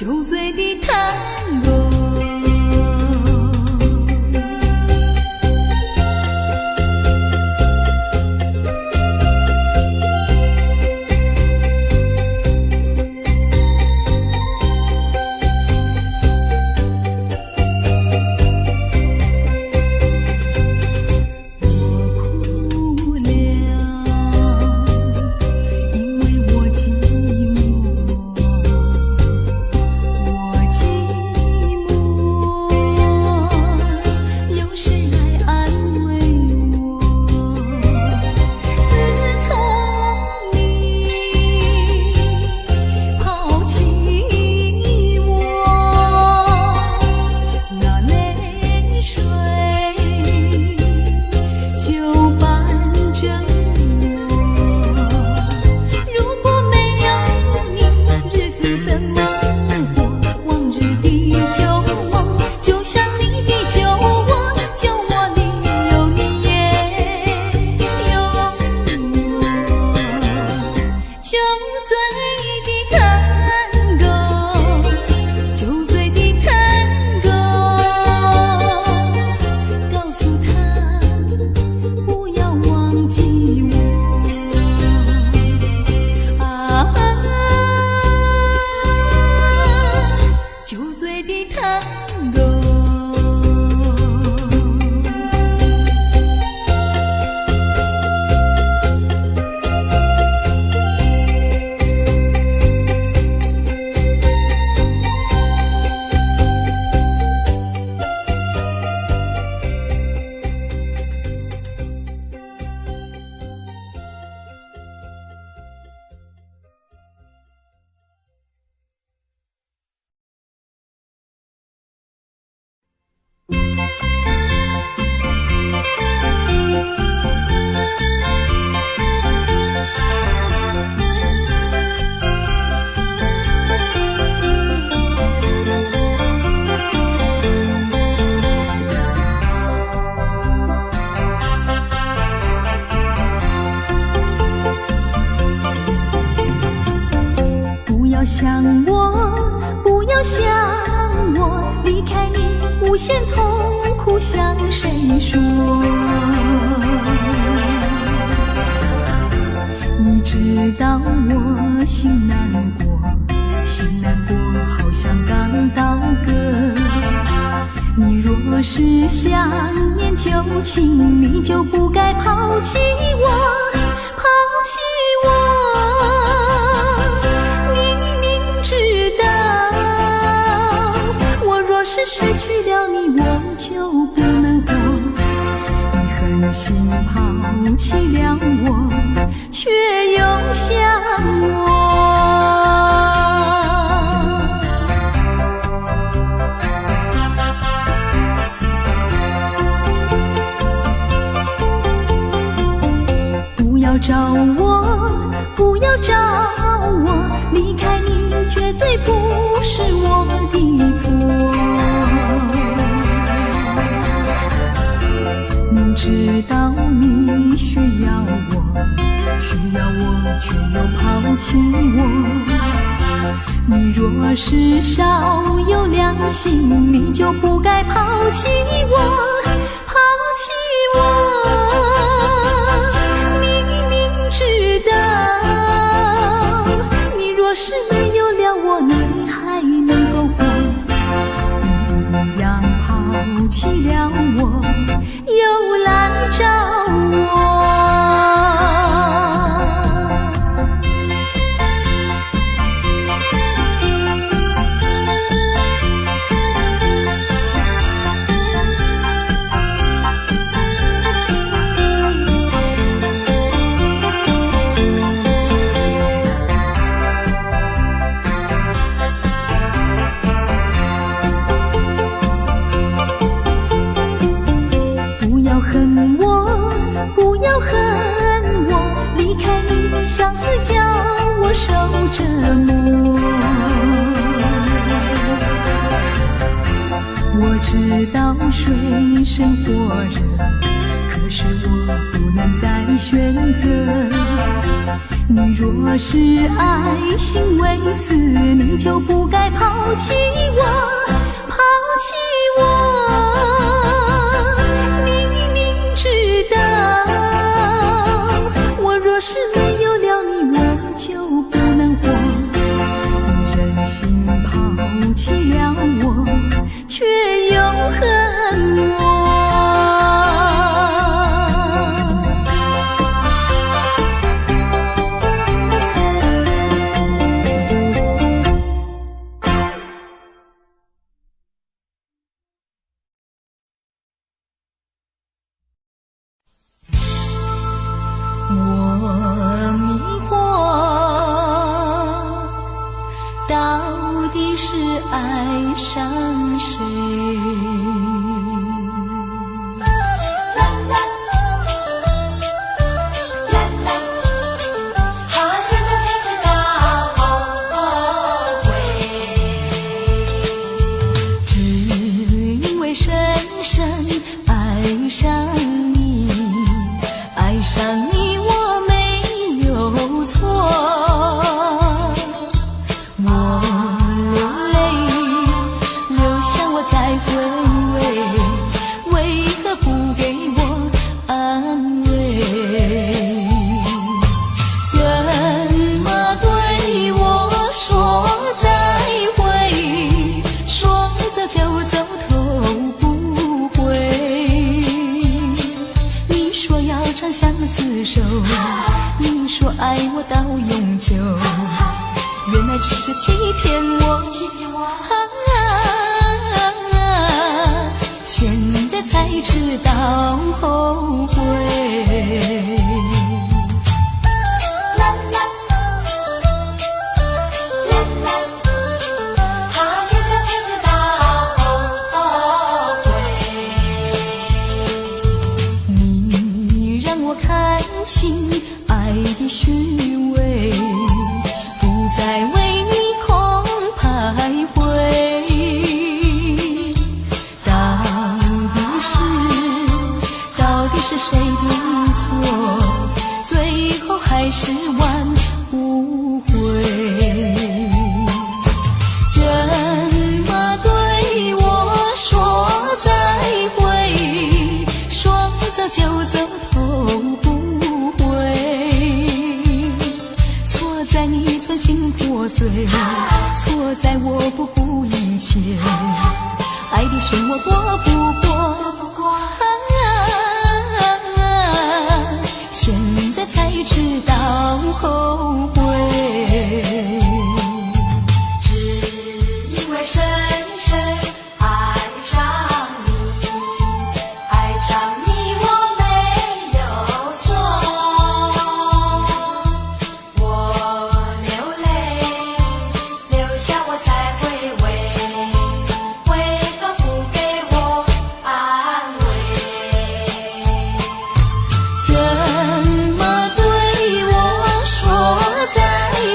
酒醉的探戈。想我，不要想我，离开你无限痛苦向谁说？你知道我心难过，心难过好像刚到歌。你若是想念旧情，你就不该抛弃我，抛弃我。知道我若是失去了你，我就不能活。你狠心抛弃了我，却又想我。不要找我，不要找我，离开你绝对不是我的错。明知道你需要我，却又抛弃我。你若是少有良心，你就不该抛弃我，抛弃我。你明知道，你若是没有了我，你还能够活。你一样抛弃了我，又来找我。相思叫我受折磨，我知道水深火热，可是我不能再选择。你若是爱心为死，你就不该抛弃我，抛弃我。你明知道，我若是没有了你，我就不能活。你忍心抛弃了我，却又恨我。我迷惑，到底是爱上谁？好现在才知道后悔，只因为深深爱上你，爱上你我没有错，我流泪流下我再回味，为何不给我安慰？怎么对我说再会，说走就走头不回？你说要长相厮守，你说爱我到永久，原来只是欺骗我，现在才知道后悔。好现在才知道后悔，你让我看清爱的虚伪，不再为你空徘徊。到底是谁的错？最后还是挽不回。怎么对我说再会，说走就走头不回？错在你存心破碎，错在我不顾一切，爱的漩涡过不过？现在才知道后悔，只因为深深爱上你，爱上你我没有错，我流泪流下我才回味，为何不给我安慰？怎么对我说再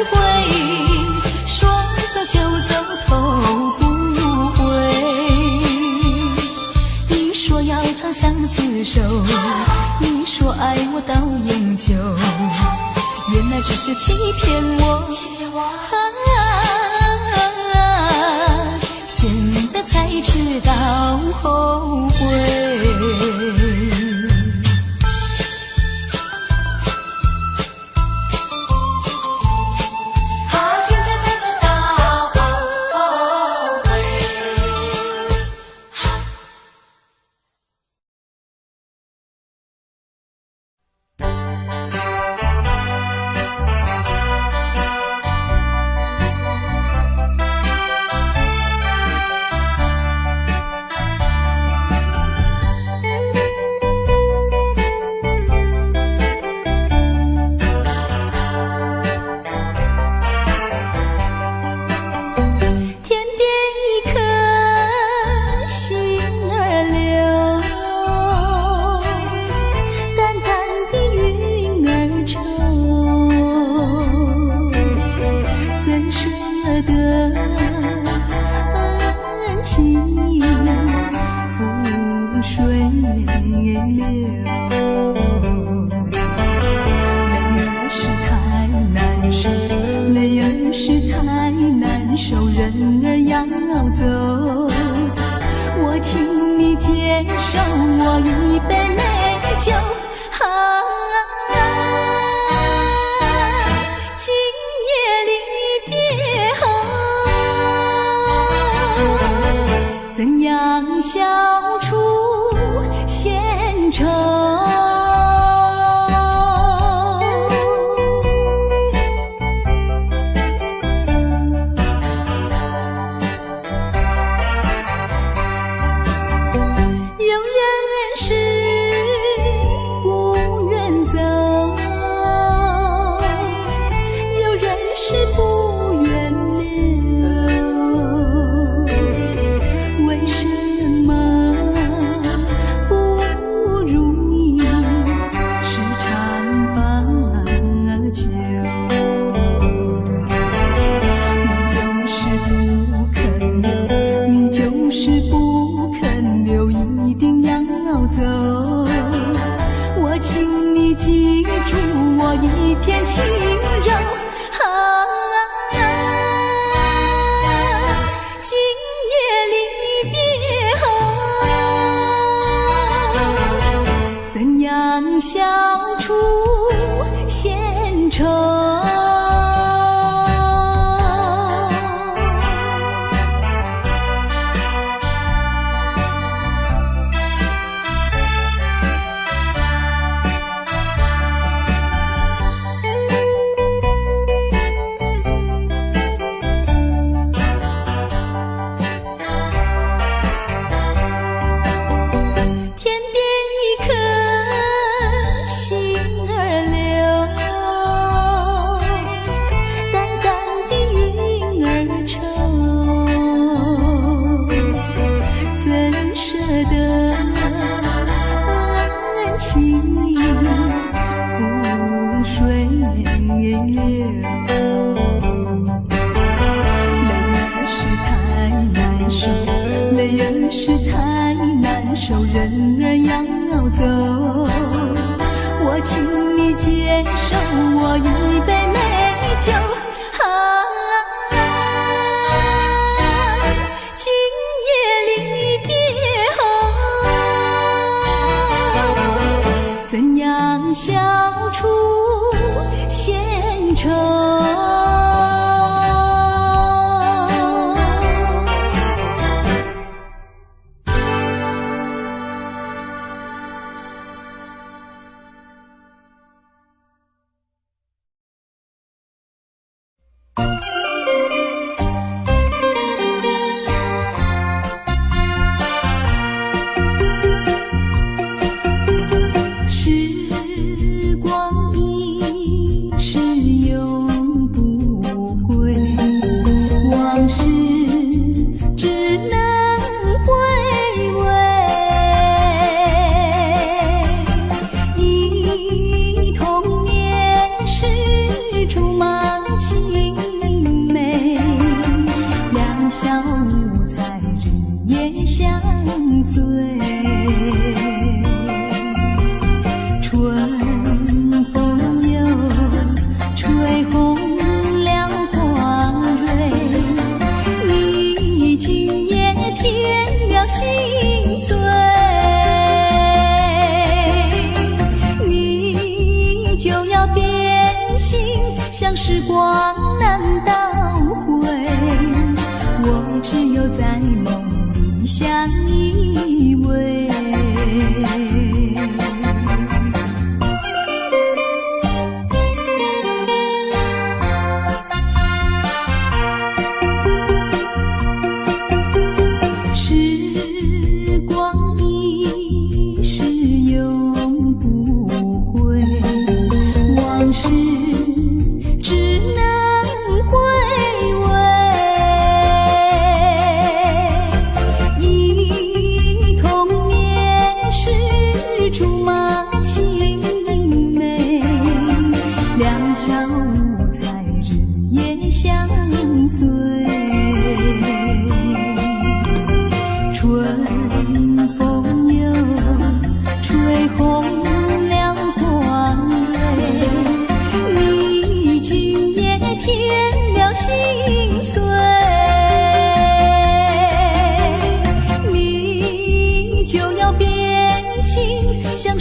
会，说走就走头不回？你说要长相厮守，你说爱我到永久，原来只是欺骗我，现在才知道后悔。泪儿是太难受，泪儿是太难受，人人儿要走，我请你接受我一杯美酒。今夜离别后，怎样消除闲愁？一片轻柔，今夜离别后，怎样消除闲愁？泪儿是太难受，人儿要走，我请你接受我一杯美酒。今夜离别后，怎样消除闲愁？像时光难倒回，我只有在梦里相依偎。时光一逝永不回，往事只能回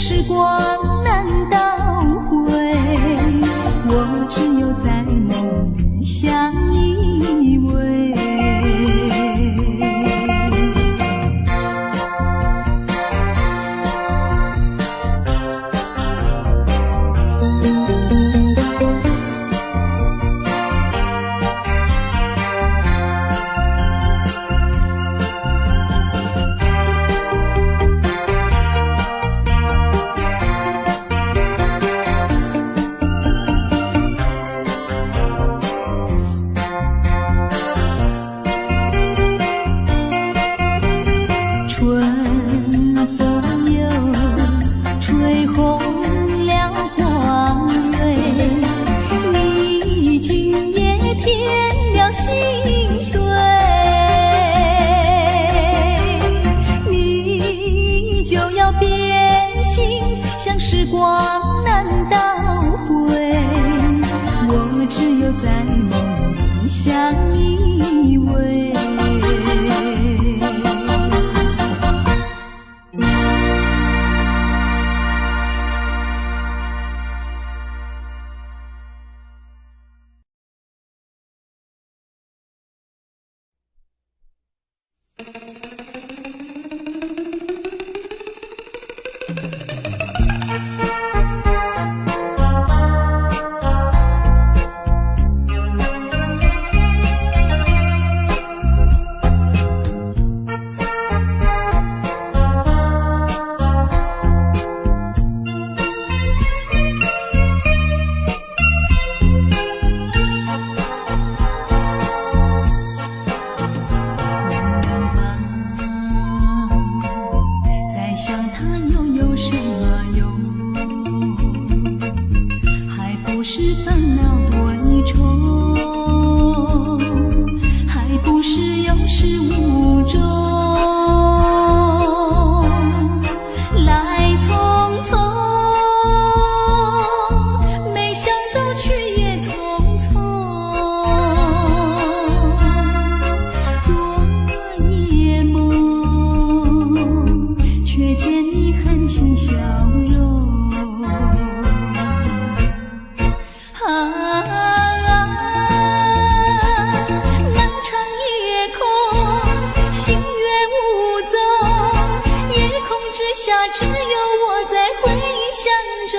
时光难倒回，我只有在梦里相依偎。像时光难倒回，我只有在梦里相依偎。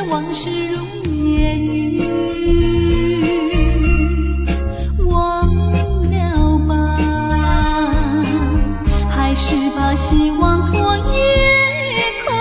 往事如烟云，忘了吧，还是把希望托夜空。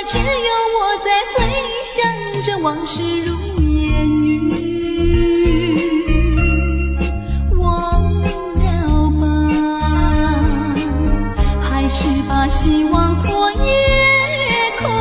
只有我在回想着往事如烟云，忘了吧，还是把希望托夜空。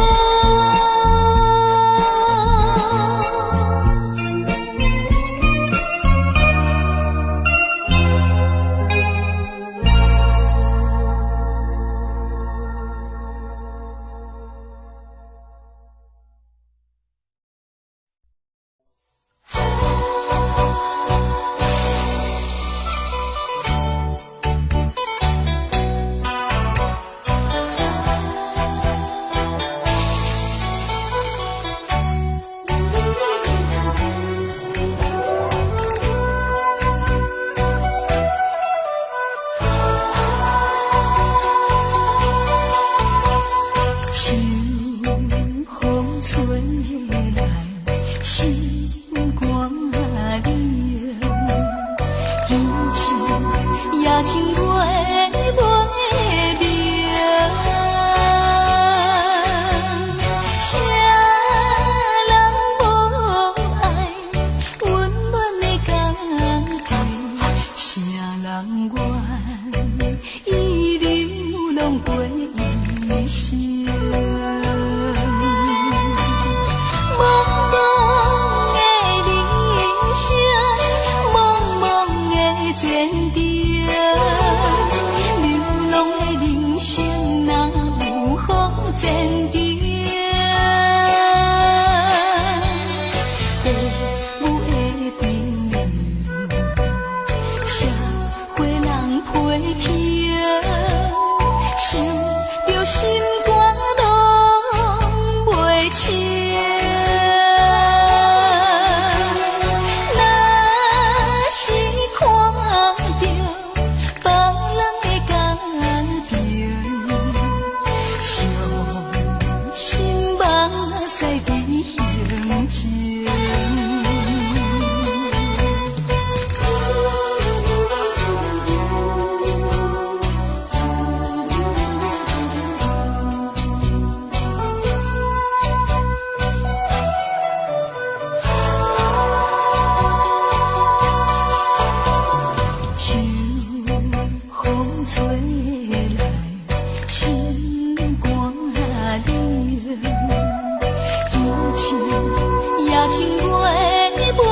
情也真袂袂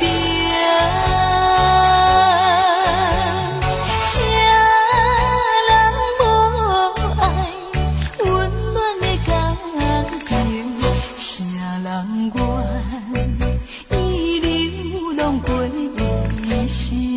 明。啥人无爱温暖的感情？啥人愿遗留拢过一生？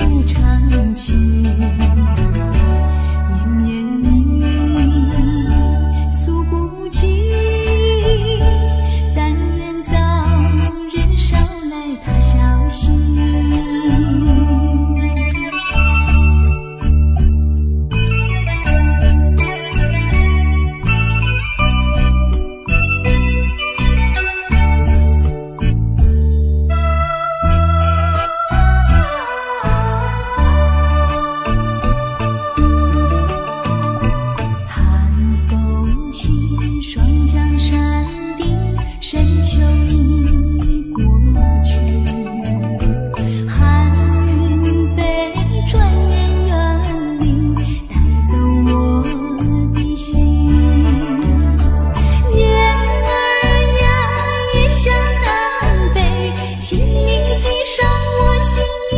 出长情。绵绵意诉不尽，但愿早日捎来他消息。深秋已过去，寒云飞，转眼远离，带走我的心。雁儿呀，夜向南北，请你寄上我心意，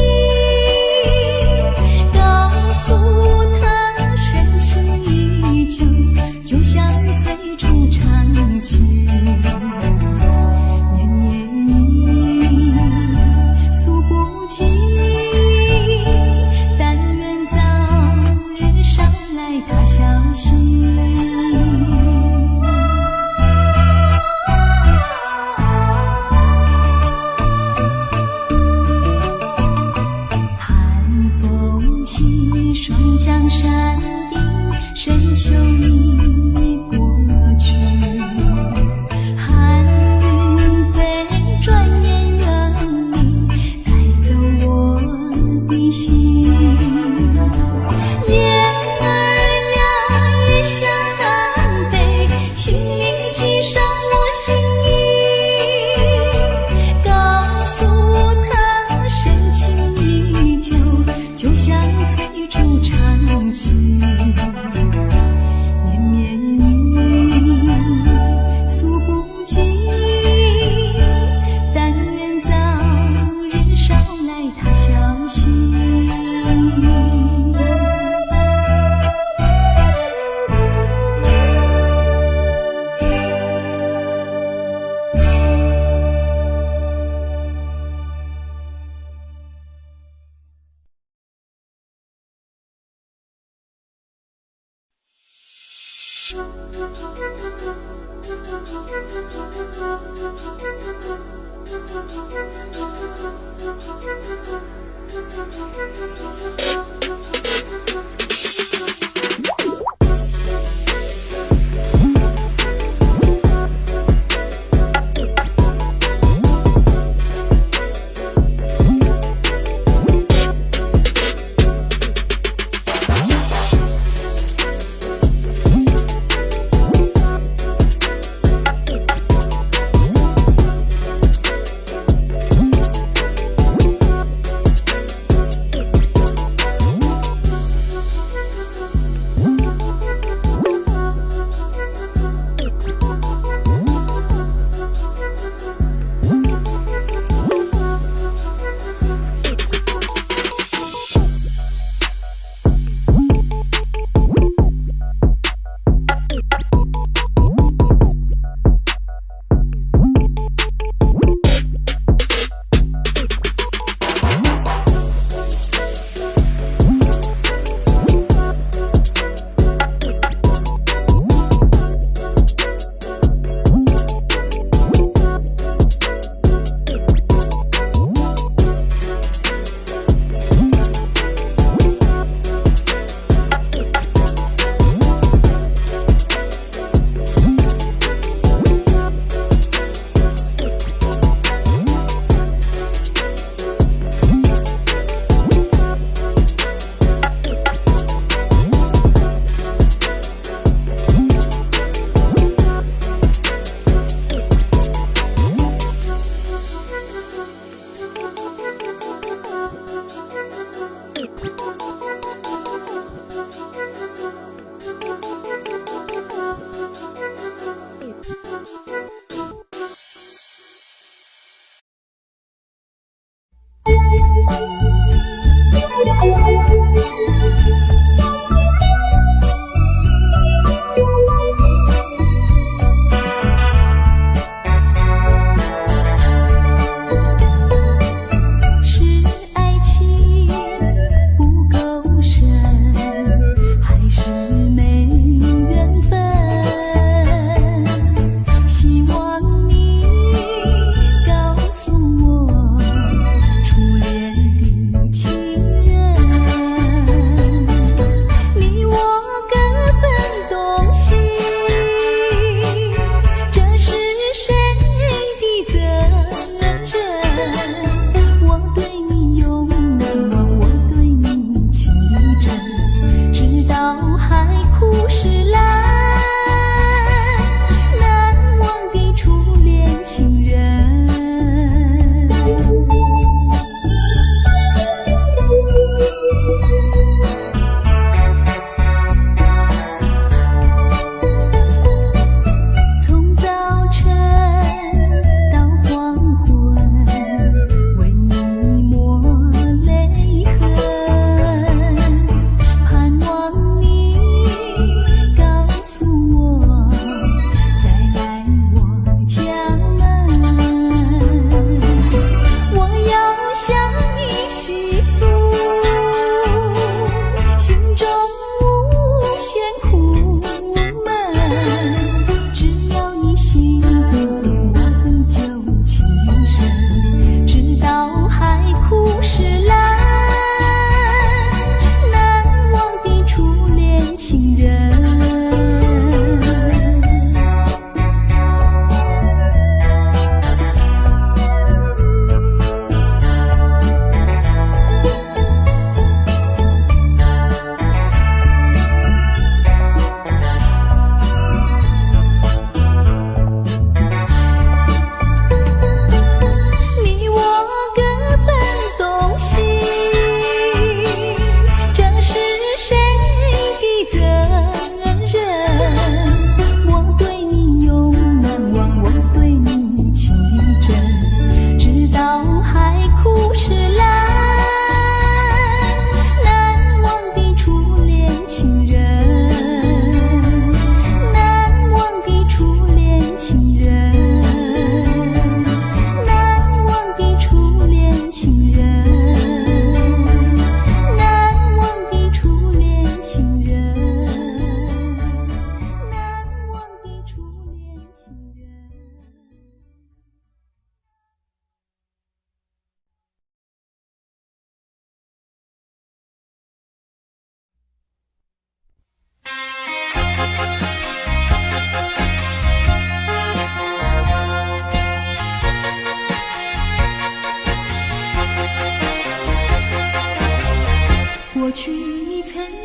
告诉他深情依旧，就像催出长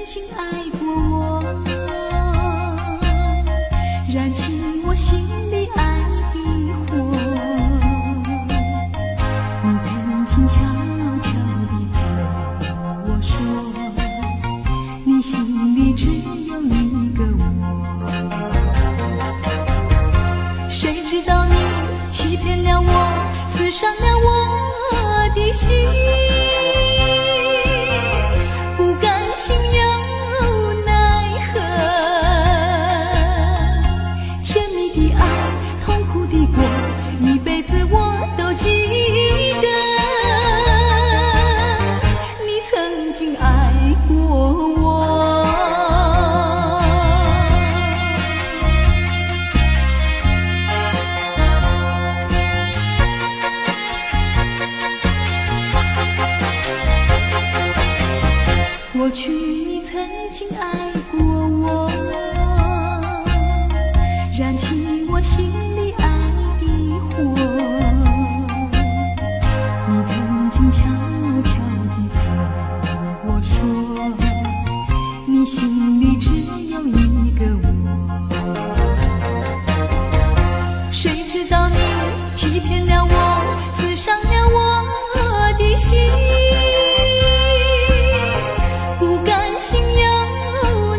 经爱过我，燃起我心里爱的火。你曾经悄悄地对我说，你心里只有一个我。谁知道你欺骗了我，刺伤了我的心，不甘心又奈何，甜蜜的爱，痛苦的过，一辈子我都记得。你曾经爱过我，过去你曾经爱过我，燃起我心里爱的火。你曾经悄悄地对我说，你心里只有一个我。谁知道你欺骗了我，刺伤了我的心，不甘心又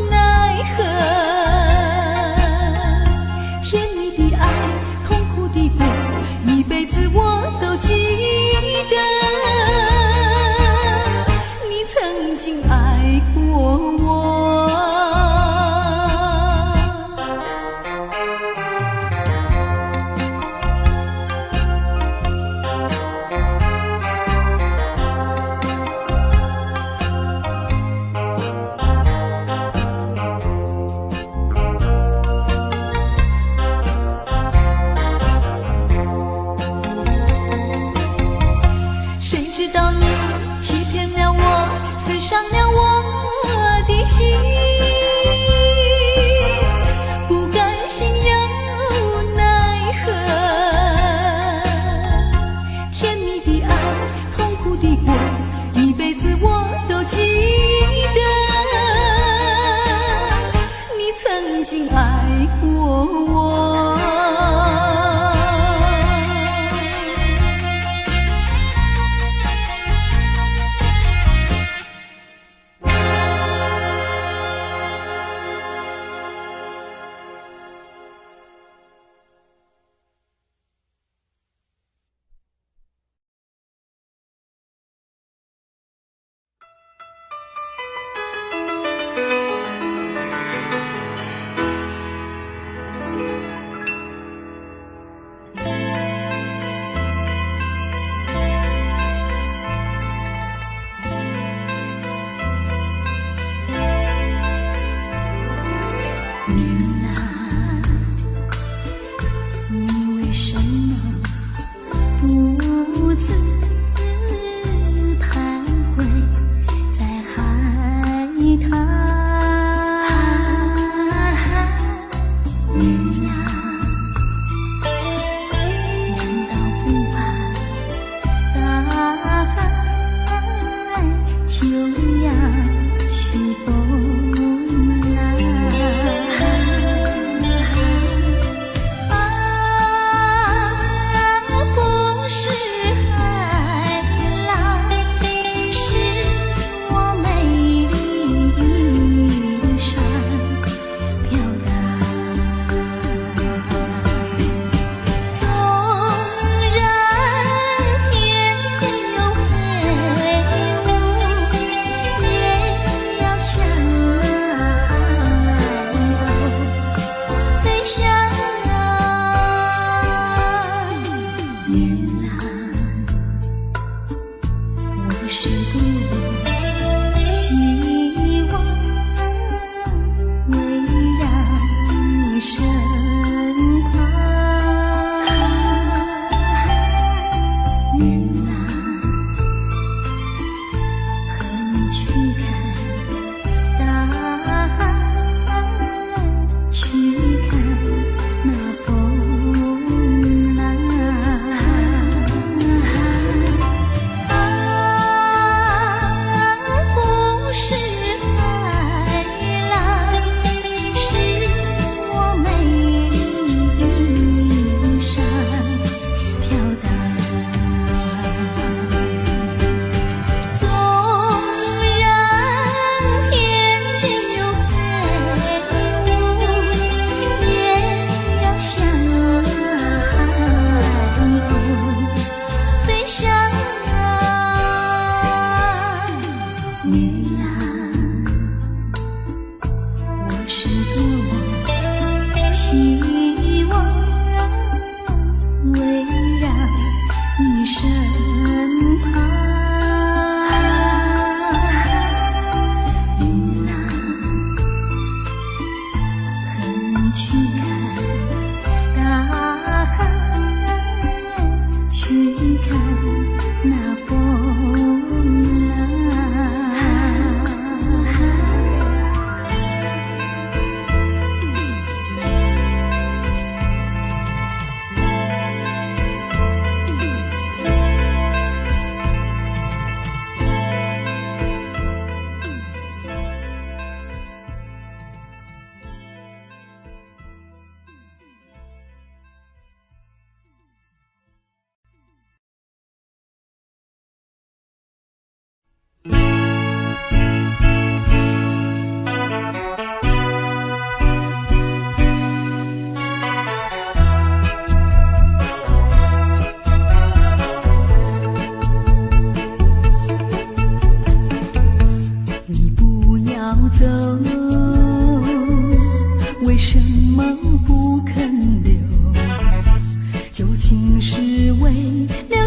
奈何，甜蜜的爱，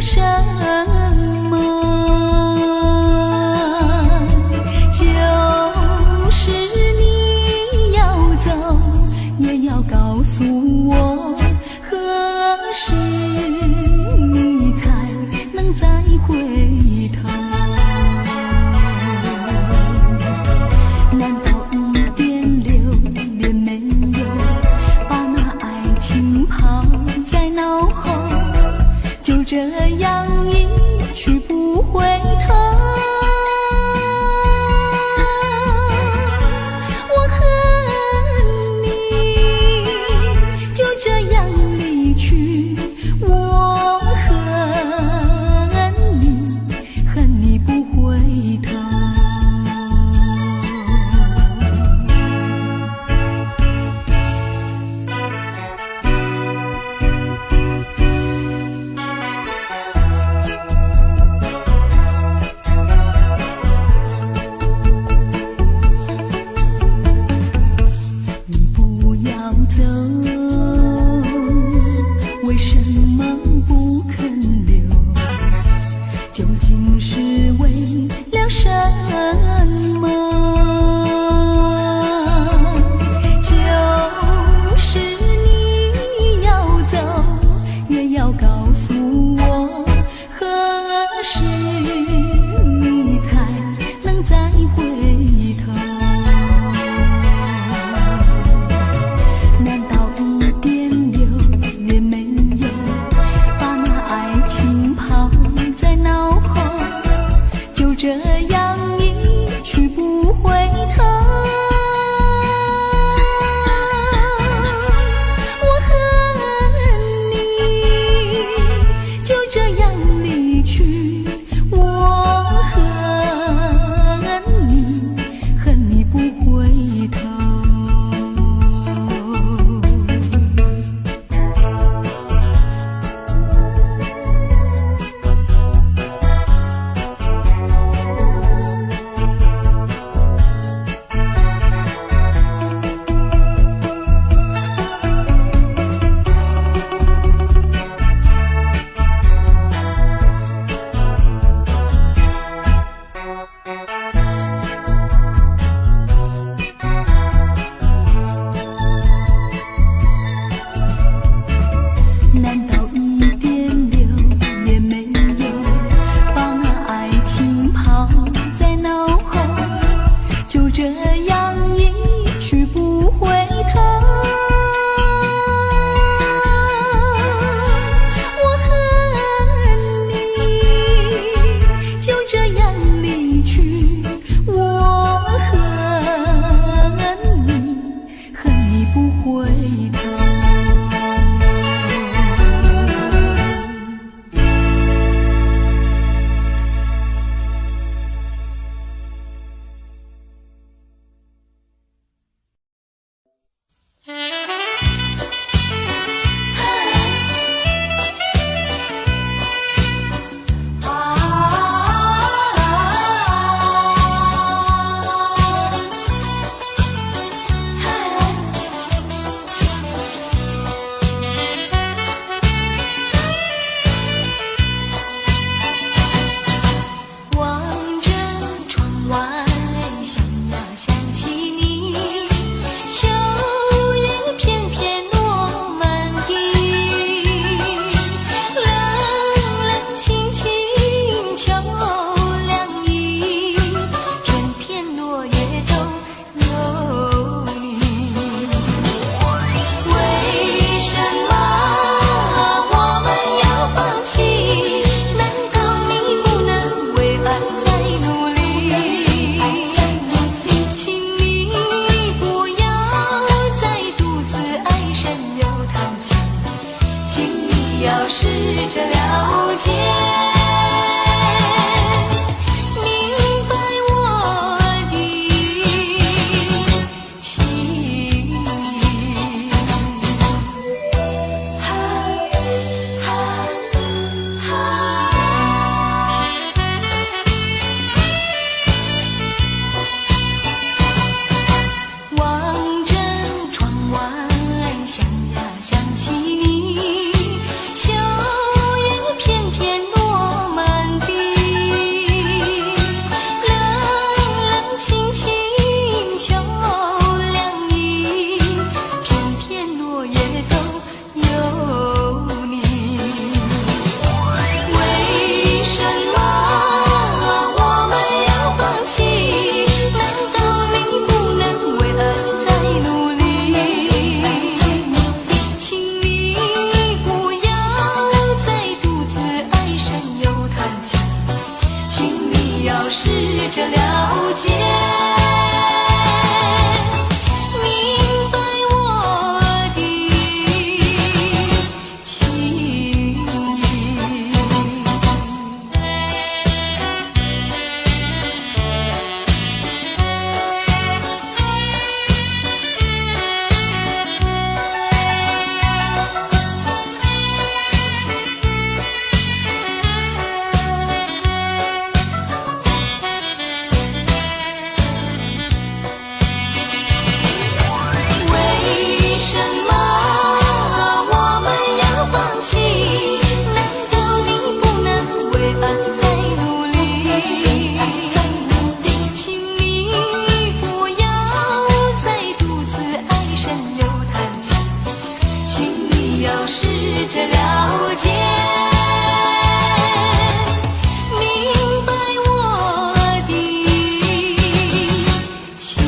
什么？就是你要走，也要告诉我，何时你才能再回头？难道一点留恋没有，把那爱情抛在脑后，就这样一去不回头？我恨你就这样离去，我恨你，恨你不回头。走，为什么不肯留？究竟是为了什么？就是你要走，也要告诉我，何时你才能再回头？这样一去不回头，我恨你就这样离去，我恨你，恨你不回头。难道一点留也没有，把那爱情抛在脑后，就这样一去不回头？我恨你就这样离去，我恨你，恨你不回头。试着了解，明白我的情意。望着窗外，想呀想起你。秋叶片要试着了解，明白我的情意。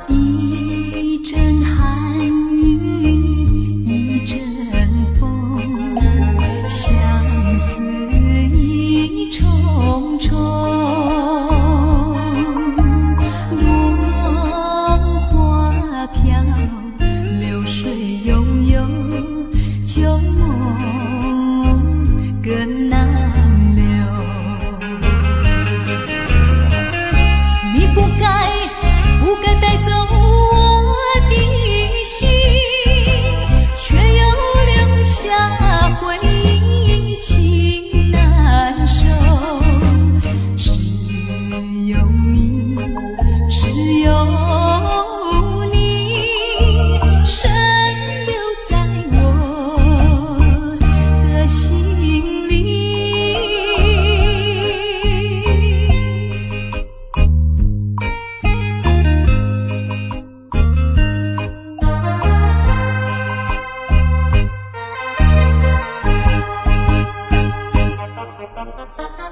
一阵寒雨，一阵风，相思意重重。落花飘，流水悠悠，旧梦更难留。你不该带走我的心，却又留下回忆情难收。只有你，只有你，深留在我的心里。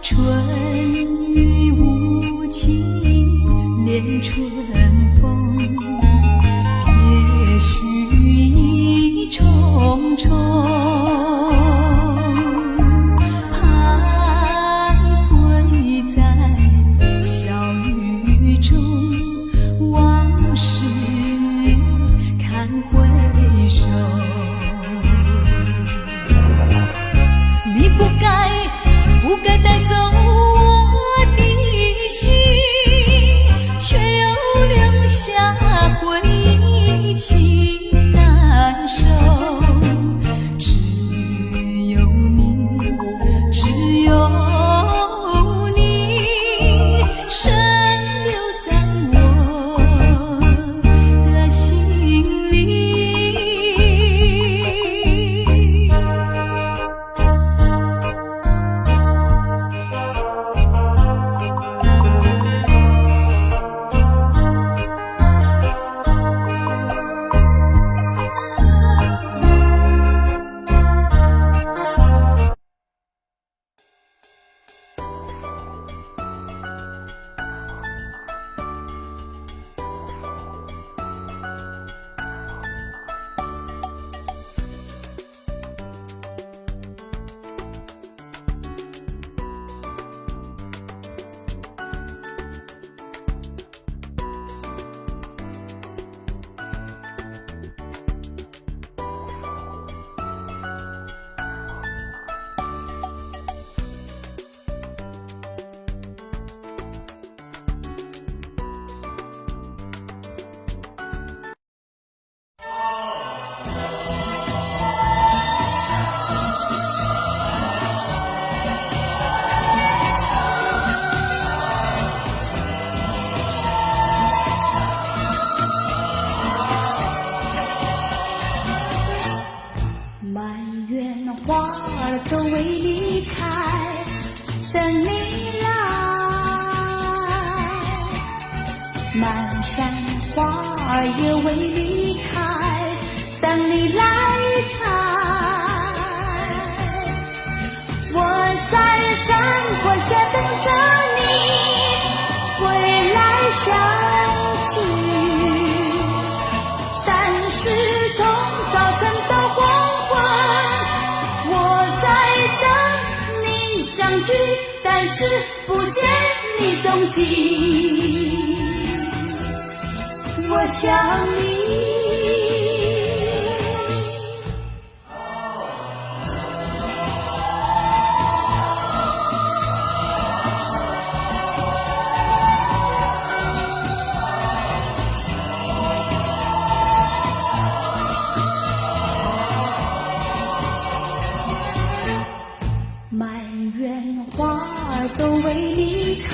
春雨无情恋春风，别绪意重重。徘徊在小雨中，往事看回首。你不该带走我的心，却又留下回忆情难收。只有你，只有你，深留在我的心里。都未离开，等你来。满山花儿也未离开，等你来采。我在山坡下等着你归来相聚，但是从早晨到黄昏，我在等你相聚，但是不见你踪迹。我想你。满园花儿都为你开，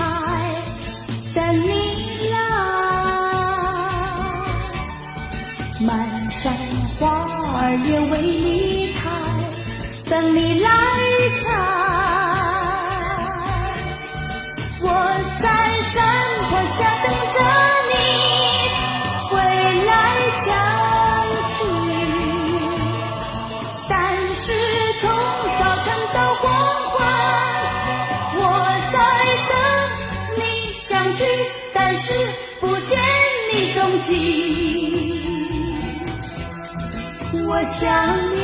等你来。满山花儿也为你开，等你来采。我在山坡下等着你回来相聚，但是从早晨到黄昏，我在等你相聚，但是不见你踪迹。我想你。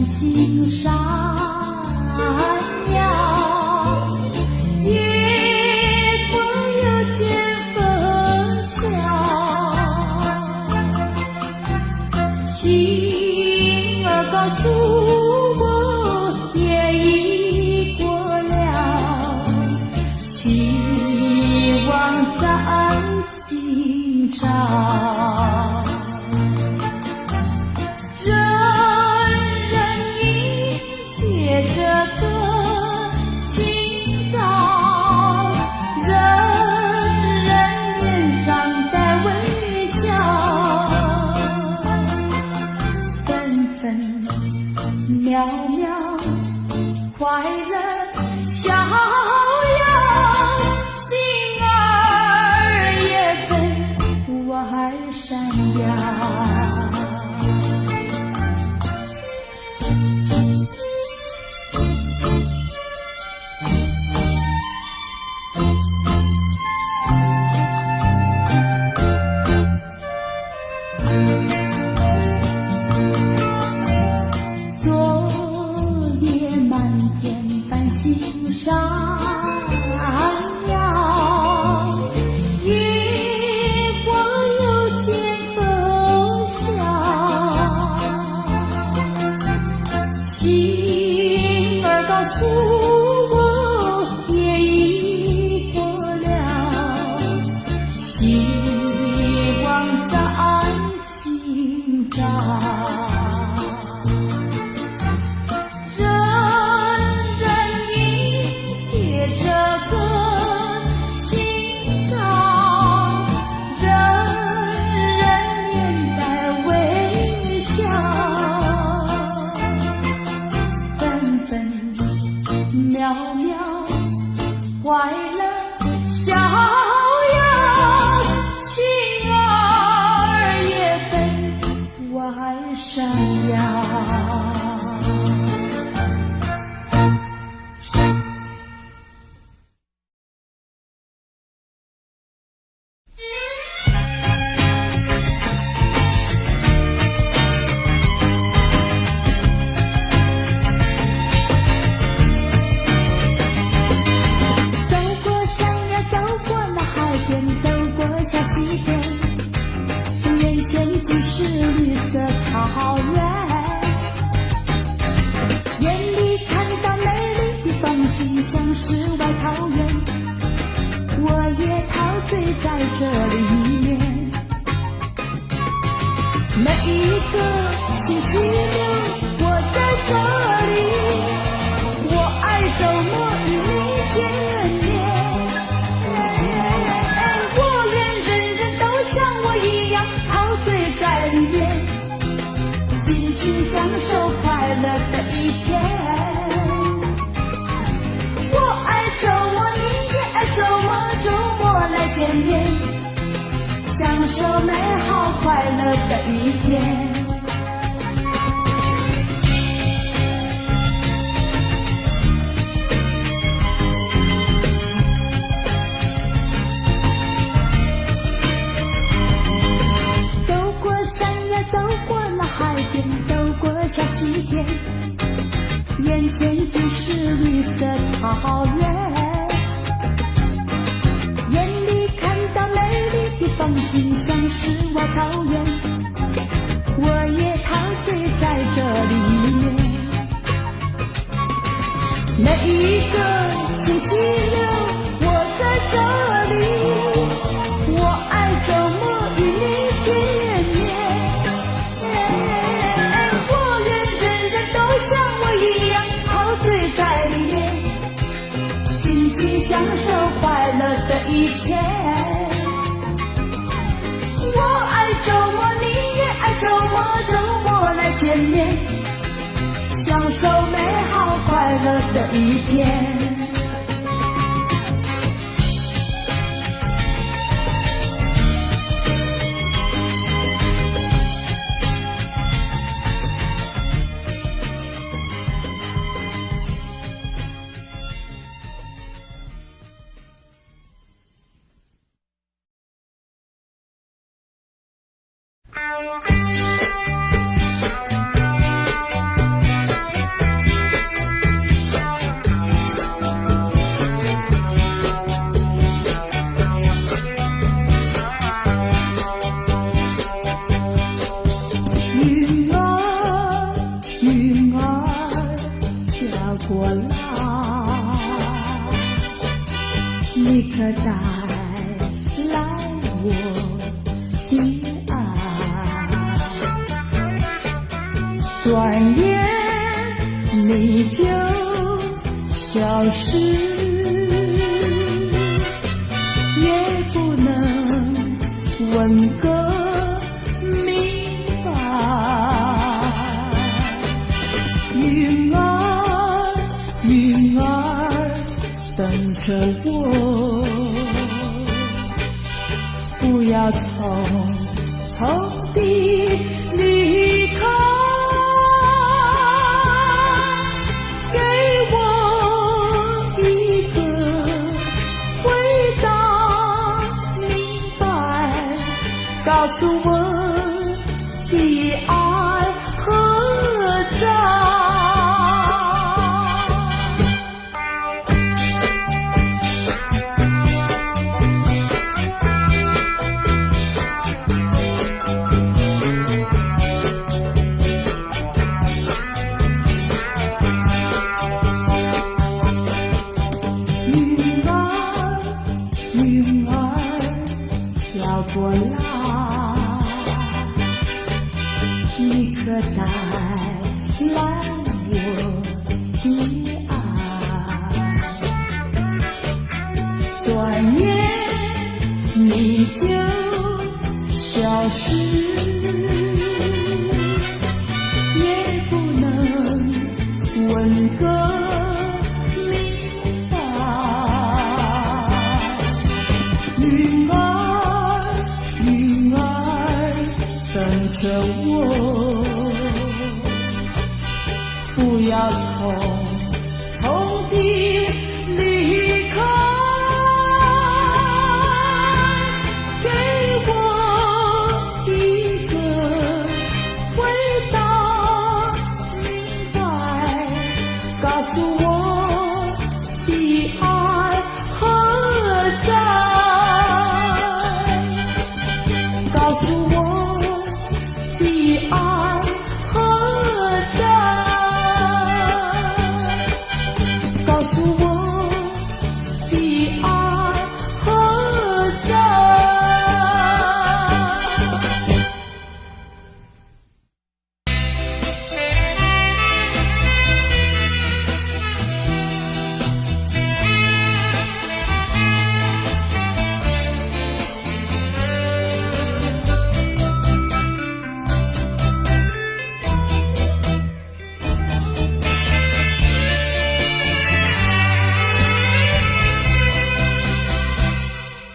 心上呀，月光有千分笑，心儿告诉我夜已过了，希望在今朝。这个清早，人人脸上带微笑，分分秒秒快乐逍遥，心儿也分外闪耀。心上呀，月光有千分笑，心儿告诉我夜已过了，希望在今朝。渺渺快乐逍遥，心儿也分外闪耀。尽是绿色草原，眼里看到美丽的风景，像世外桃源。我也陶醉在这里面，每一个星期六我在这里，我爱周末与你见面。我愿人人都像受美好快乐的一天。走过山呀，走过那海边，走过小溪田，眼前尽是绿色草原，眼里看到美丽的风景，像是我桃源，我也陶醉在这里面。每一个星期六，我在这里，我爱周末与你见面。我愿人人都像我一样陶醉在里面，尽情享受快乐的一天。我爱周末，你也爱周末，周末来见面，享受美好快乐的一天。你可带来我的爱，转眼你就消失，也不能问个明白。云儿，云儿，等着我，不要匆匆地离开，给我一个回答明白，告诉我的爱何在。云儿飘过来，你可带来我的爱，转眼你就消失，也不能问个着我，不要匆匆地离开，给我一个回答明白，告诉我的爱何在，告诉我的爱何在，告诉我的爱何在。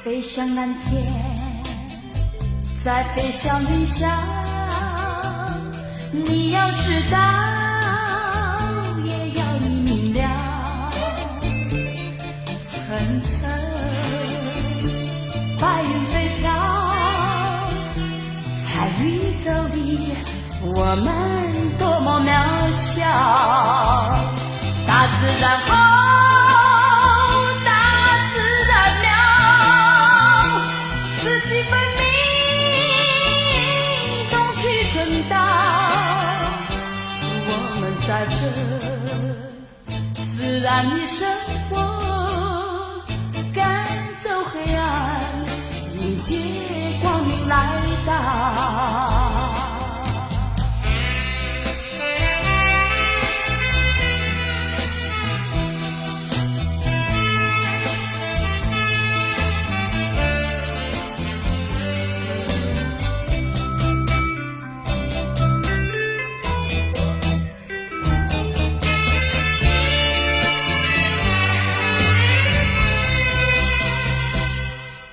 飞向蓝天，在飞翔云上，你要知道，也要你明了，层层白云飞飘，在宇宙里，我们多么渺小，大自然好。四季分明，冬去春到，我们在这自然里生活，赶走黑暗，迎接光明来到。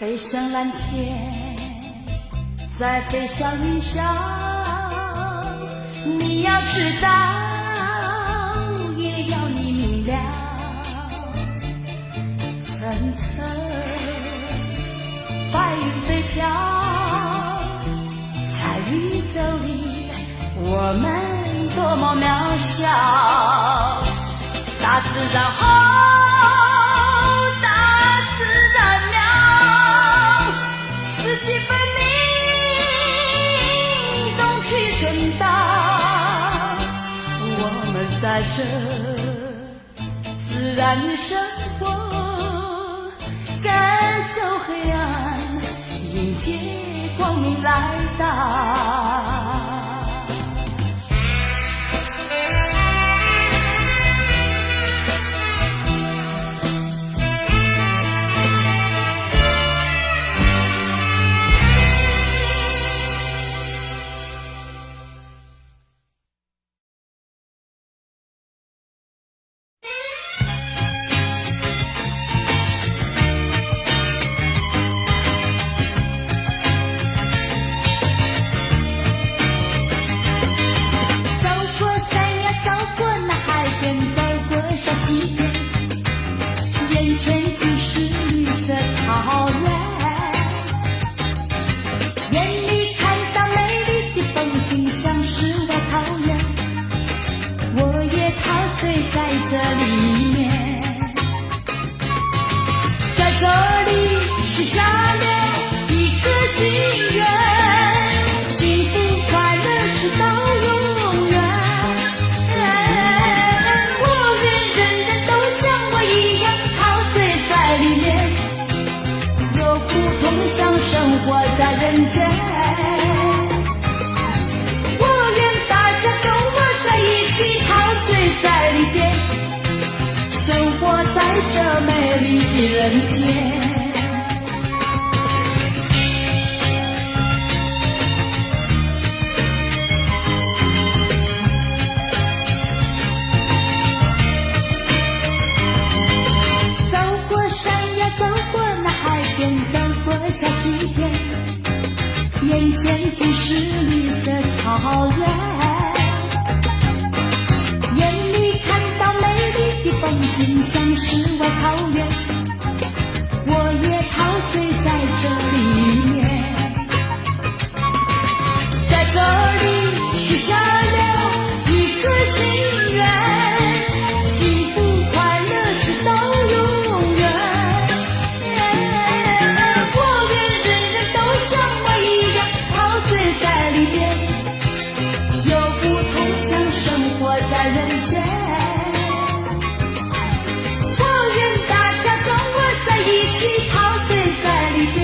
飞向蓝天，在飞向云上，你要知道，也要你明了，层层白云飞飘，在宇宙里，我们多么渺小，大自然好。四季分明，冬去春到，我们在这自然里生活，赶走黑暗，迎接光明来到。眼前尽是绿色草原，眼里看到美丽的风景，像世外桃源，我也陶醉在这里面，在这里许下了一个心愿，幸福快乐直到永远。在里面有不同享生活在人间，我愿大家跟我在一起陶醉在里边，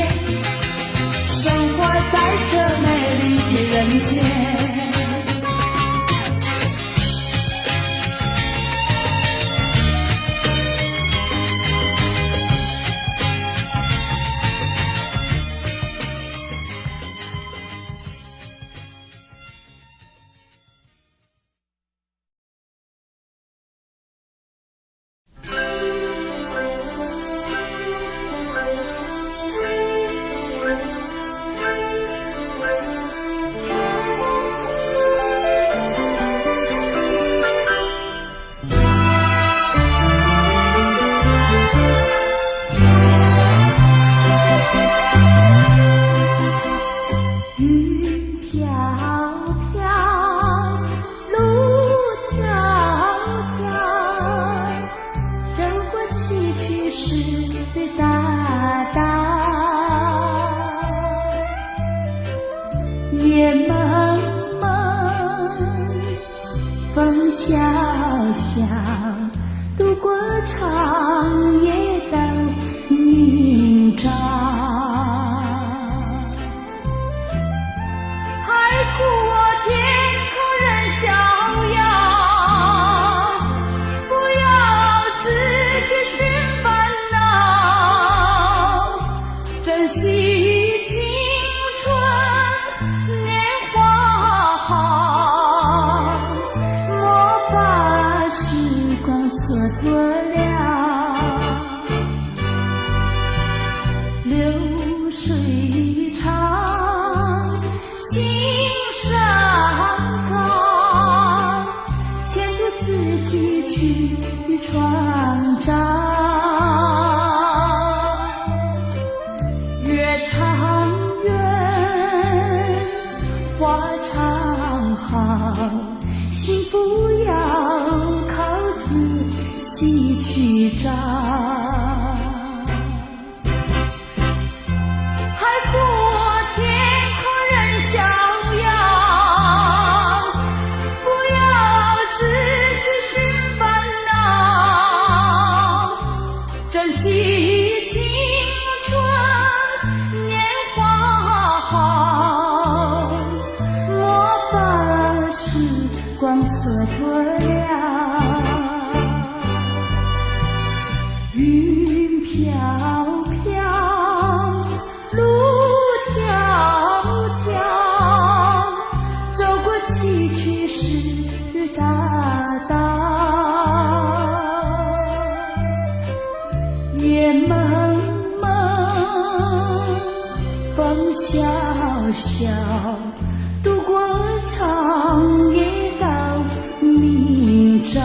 生活在这美丽的人间。雨飘飘，路迢迢，走过崎岖湿哒哒，夜蒙蒙，风萧萧，度过长夜到明朝。海阔天空任逍遥，不要自己寻烦恼，珍惜青春年华好，莫把时光蹉跎了。流水长，青山高，牵着自己去创造。月长圆，花长好，幸福要靠自己去找。海阔天空任逍遥，不要自己寻烦恼，珍惜青春年华好，莫把时光蹉跎了。云飘飘，路迢迢，走过崎岖湿哒哒，夜蒙蒙，风萧萧，度过长夜到明朝。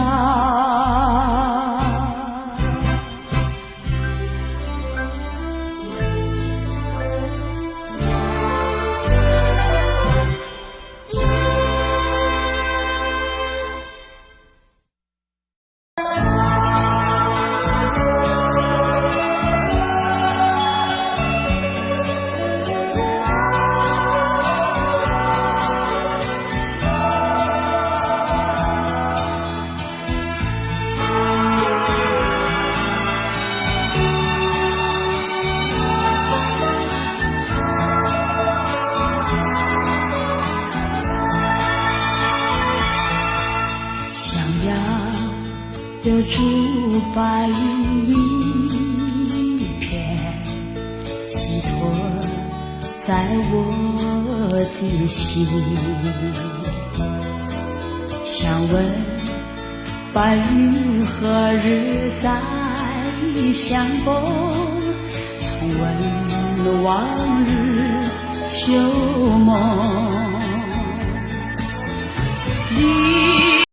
留住白云一片，寄托在我的心。想问白云何日再相逢？重温往日旧梦。